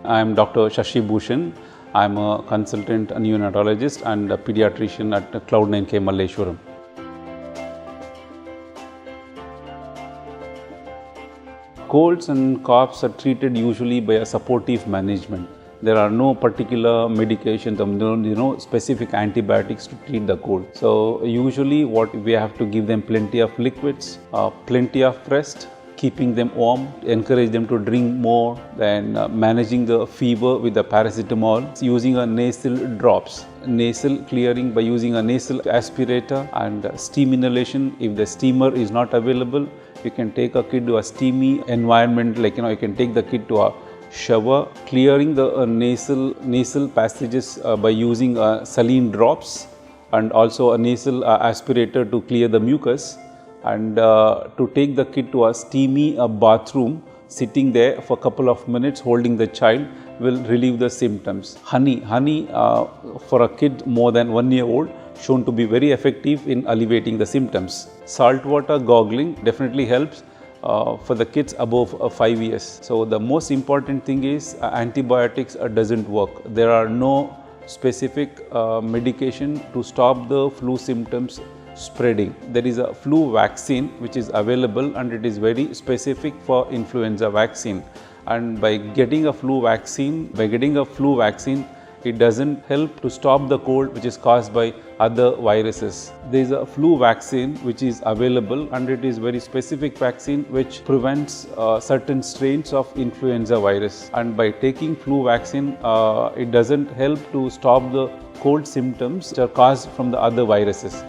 I am Dr. Shashibushan. I am a consultant neonatologist and a pediatrician at Cloudnine Malleshwaram. Colds and coughs are treated usually by a supportive management. There are no particular medications, no specific antibiotics to treat the cold. So usually what we have to give them plenty of liquids, plenty of rest, keeping them warm, encourage them to drink more, then managing the fever with the paracetamol, using a nasal drops, nasal clearing by using a nasal aspirator, and steam inhalation. If the steamer is not available, you can take a kid to a steamy environment, like you can take the kid to a shower, clearing the nasal passages by using saline drops and also a nasal aspirator to clear the mucus, and to take the kid to a steamy bathroom, sitting there for a couple of minutes holding the child will relieve the symptoms. Honey for a kid more than 1 year old shown to be very effective in alleviating the symptoms. Saltwater gargling definitely helps for the kids above 5 years. So the most important thing is antibiotics doesn't work. There are no specific medication to stop the flu symptoms spreading. There is a flu vaccine which is available, and it is very specific for influenza vaccine. And by getting a flu vaccine, it doesn't help to stop the cold which is caused by other viruses. There is a flu vaccine which is available, and it is very specific vaccine which prevents certain strains of influenza virus. And by taking flu vaccine, it doesn't help to stop the cold symptoms which are caused from the other viruses.